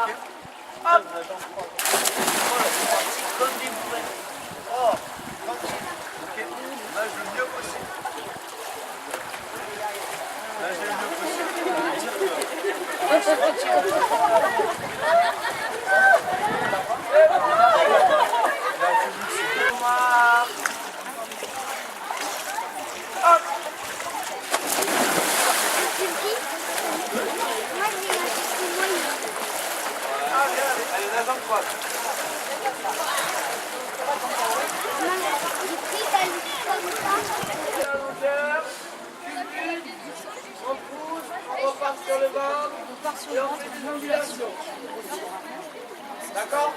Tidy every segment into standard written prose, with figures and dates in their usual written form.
Hop. Voilà, c'est parti comme des bourrés. Oh, tranquille. Ok, nage le mieux possible. Nage le mieux possible. Hop. Allez, nage en croix. À la longueur, cumule, on pousse, on repart sur le ventre et on fait des ondulations. D'accord?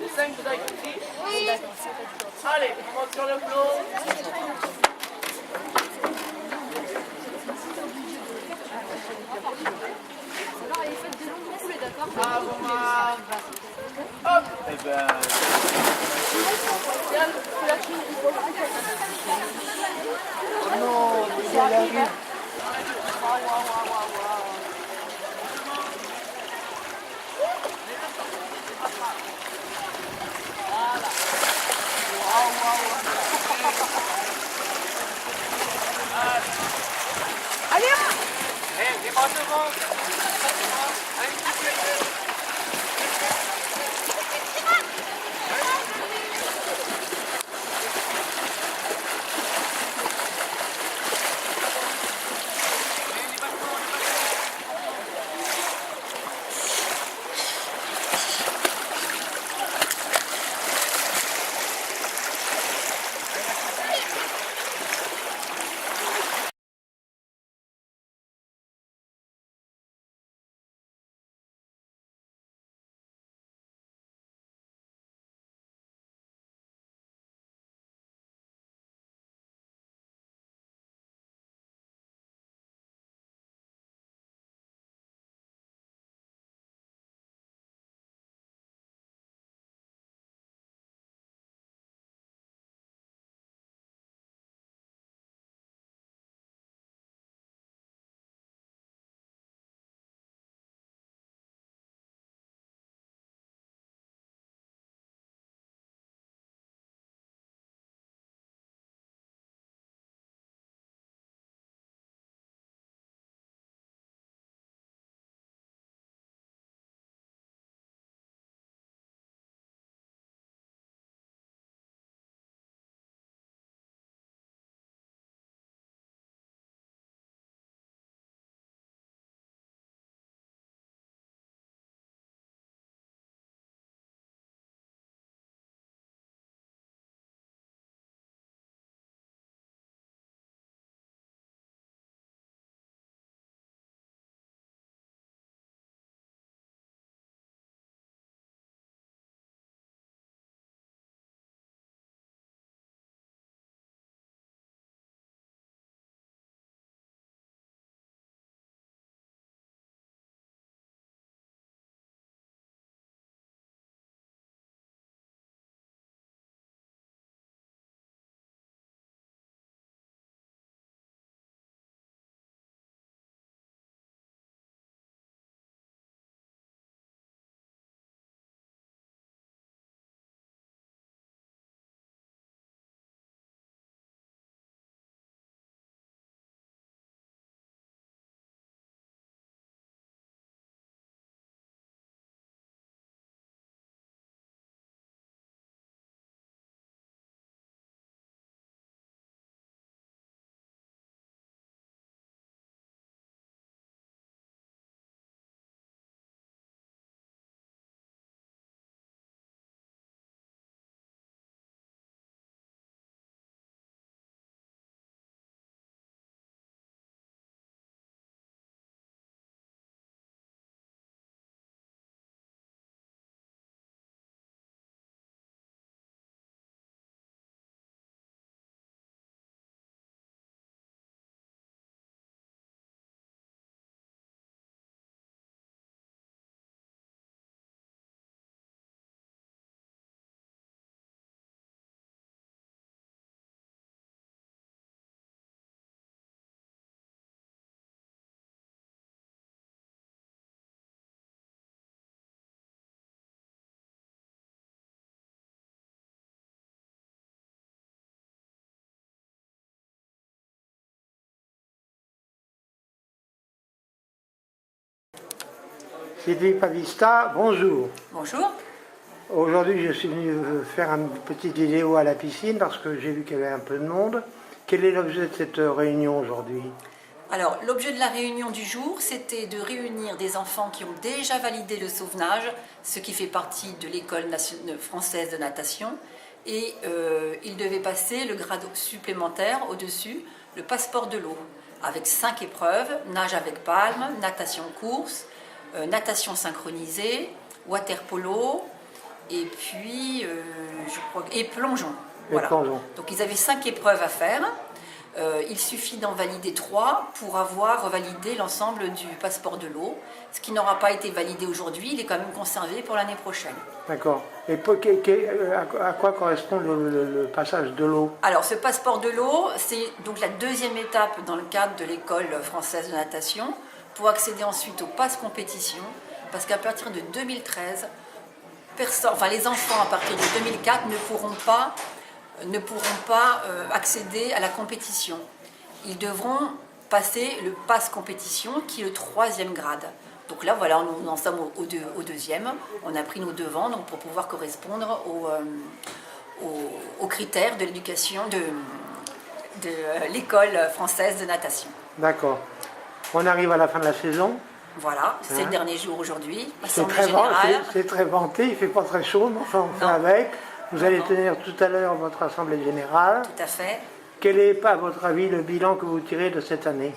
Les 5 vous avez compris? Oui. Allez, on monte sur le flot. Hop. Eh ben... Oh non, il arrive. Allez, Eh, les bras devant. Sylvie Pavista, bonjour. Bonjour. Aujourd'hui, je suis venu faire une petite vidéo à la piscine parce que j'ai vu qu'il y avait un peu de monde. Quel est l'objet de cette réunion aujourd'hui? Alors, l'objet de la réunion du jour, c'était de réunir des enfants qui ont déjà validé le sauvetage, ce qui fait partie de l'école française de natation. Et ils devaient passer le grade supplémentaire au-dessus, le passeport de l'eau, avec 5 épreuves: nage avec palme, natation course, natation synchronisée, water polo, et puis je crois, et plongeon. Voilà. Plongeon. Donc ils avaient 5 épreuves à faire. Il suffit d'en valider 3 pour avoir validé l'ensemble du passeport de l'eau. Ce qui n'aura pas été validé aujourd'hui, il est quand même conservé pour l'année prochaine. D'accord. Et à quoi correspond le passage de l'eau? Alors ce passeport de l'eau, c'est donc la deuxième étape dans le cadre de l'école française de natation pour accéder ensuite au pass compétition, parce qu'à partir de 2013, les enfants à partir de 2004 ne pourront pas accéder à la compétition. Ils devront passer le pass compétition qui est le 3e grade. Donc là, voilà, nous en sommes au 2e. On a pris nos devants donc, pour pouvoir correspondre aux critères de l'éducation de l'école française de natation. D'accord. On arrive à la fin de la saison. Voilà, c'est le dernier jour aujourd'hui. C'est très vanté, il ne fait pas très chaud, mais enfin on fait avec. Vous allez tenir tout à l'heure votre assemblée générale. Tout à fait. Quel est, à votre avis, le bilan que vous tirez de cette année?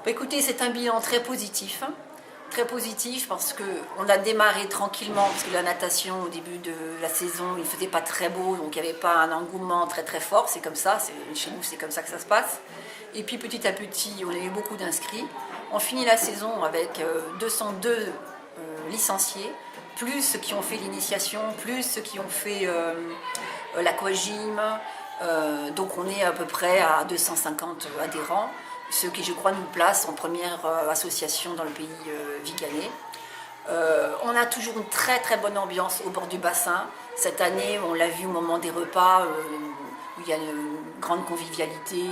Écoutez, c'est un bilan très positif. Très positif parce qu'on a démarré tranquillement, parce que la natation au début de la saison, il ne faisait pas très beau, donc il n'y avait pas un engouement très très fort, c'est comme ça, chez nous c'est comme ça que ça se passe. Et puis petit à petit, on a eu beaucoup d'inscrits. On finit la saison avec 202 licenciés, plus ceux qui ont fait l'initiation, plus ceux qui ont fait l'aquagym. Donc on est à peu près à 250 adhérents, ce qui je crois nous place en première association dans le pays viganais. On a toujours une très très bonne ambiance au bord du bassin. Cette année, on l'a vu au moment des repas, où il y a une grande convivialité,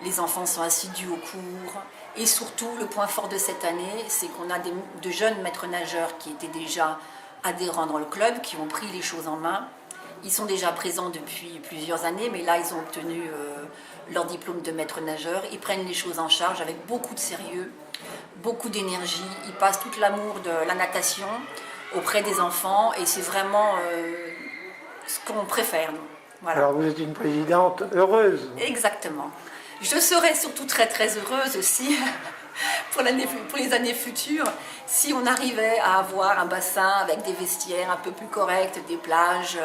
les enfants sont assidus au cours. Et surtout, le point fort de cette année, c'est qu'on a de jeunes maîtres nageurs qui étaient déjà adhérents dans le club, qui ont pris les choses en main. Ils sont déjà présents depuis plusieurs années, mais là, ils ont obtenu leur diplôme de maître nageur. Ils prennent les choses en charge avec beaucoup de sérieux, beaucoup d'énergie. Ils passent tout l'amour de la natation auprès des enfants et c'est vraiment ce qu'on préfère, nous. Voilà. Alors vous êtes une présidente heureuse. Exactement. Je serais surtout très très heureuse aussi pour les années futures si on arrivait à avoir un bassin avec des vestiaires un peu plus corrects, des plages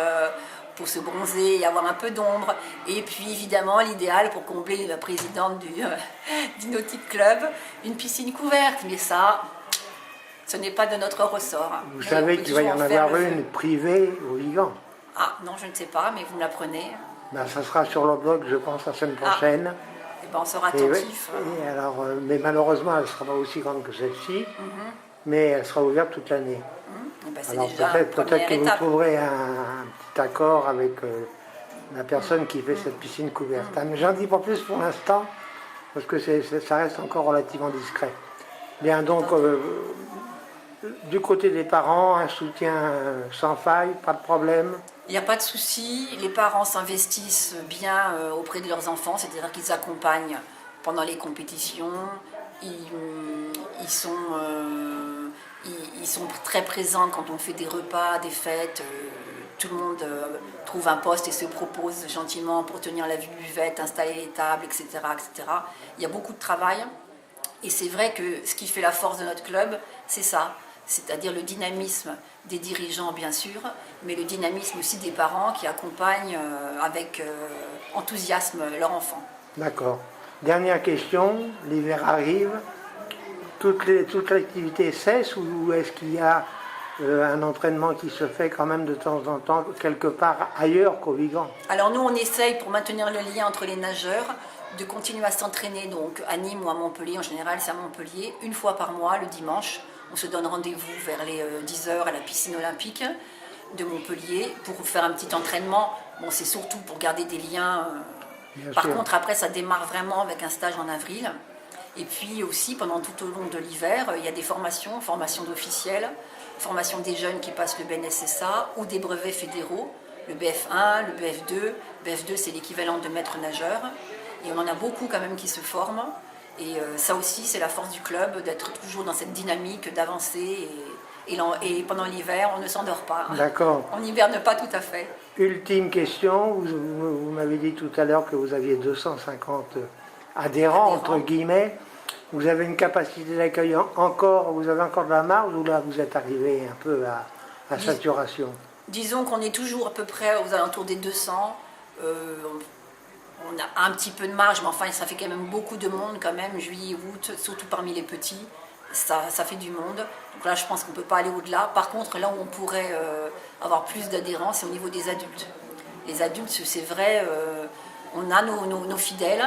pour se bronzer et avoir un peu d'ombre. Et puis évidemment l'idéal pour combler la présidente du Nautic Club, une piscine couverte. Mais ça, ce n'est pas de notre ressort. Vous savez qu'il va y en avoir une privée au Vigan. Ah non, je ne sais pas, mais vous me l'apprenez. Ben, ça sera sur le blog, je pense, la semaine prochaine. Et ben, on sera attentif. Mais malheureusement, elle ne sera pas aussi grande que celle-ci, mais elle sera ouverte toute l'année. Ben, alors peut-être que vous trouverez un petit accord avec la personne qui fait cette piscine couverte. Mais j'en dis pas plus pour l'instant, parce que ça reste encore relativement discret. Bien, donc, du côté des parents, un soutien sans faille, pas de problème. Il n'y a pas de souci, les parents s'investissent bien auprès de leurs enfants, c'est-à-dire qu'ils accompagnent pendant les compétitions, ils sont très présents quand on fait des repas, des fêtes, tout le monde trouve un poste et se propose gentiment pour tenir la buvette, installer les tables, etc., etc. Il y a beaucoup de travail et c'est vrai que ce qui fait la force de notre club, c'est ça. C'est-à-dire le dynamisme des dirigeants, bien sûr, mais le dynamisme aussi des parents qui accompagnent avec enthousiasme leurs enfants. D'accord. Dernière question, l'hiver arrive, toute l'activité cesse ou est-ce qu'il y a un entraînement qui se fait quand même de temps en temps quelque part ailleurs qu'au Vigan? Alors nous, on essaye, pour maintenir le lien entre les nageurs, de continuer à s'entraîner donc à Nîmes ou à Montpellier, en général c'est à Montpellier, une fois par mois, le dimanche. On se donne rendez-vous vers les 10h à la piscine olympique de Montpellier pour faire un petit entraînement. Bon, c'est surtout pour garder des liens. Par contre, après, ça démarre vraiment avec un stage en avril. Et puis aussi, pendant tout au long de l'hiver, il y a des formations d'officiels, formation des jeunes qui passent le BNSSA ou des brevets fédéraux, le BF1, le BF2. BF2, c'est l'équivalent de maître nageur. Et on en a beaucoup quand même qui se forment. Et ça aussi, c'est la force du club, d'être toujours dans cette dynamique, d'avancer. Et pendant l'hiver, on ne s'endort pas. D'accord. On n'hiverne pas tout à fait. Ultime question, vous m'avez dit tout à l'heure que vous aviez 250 adhérents, entre guillemets. Vous avez une capacité d'accueil encore, vous avez encore de la marge ou là vous êtes arrivé un peu à saturation? Disons qu'on est toujours à peu près aux alentours des 200. On a un petit peu de marge, mais enfin ça fait quand même beaucoup de monde quand même, juillet, août, surtout parmi les petits. Ça fait du monde. Donc là, je pense qu'on ne peut pas aller au-delà. Par contre, là où on pourrait avoir plus d'adhérents, c'est au niveau des adultes. Les adultes, c'est vrai, on a nos fidèles,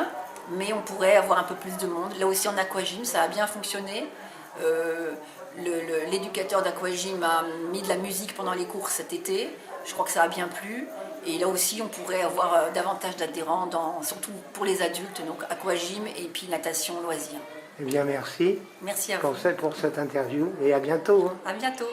mais on pourrait avoir un peu plus de monde. Là aussi, en aquagym, ça a bien fonctionné. L'éducateur d'aquagym a mis de la musique pendant les cours cet été. Je crois que ça a bien plu. Et là aussi, on pourrait avoir davantage d'adhérents, surtout pour les adultes, donc aquagym et puis natation, loisirs. Eh bien, merci. Merci à vous. Pour cette interview et à bientôt. À bientôt.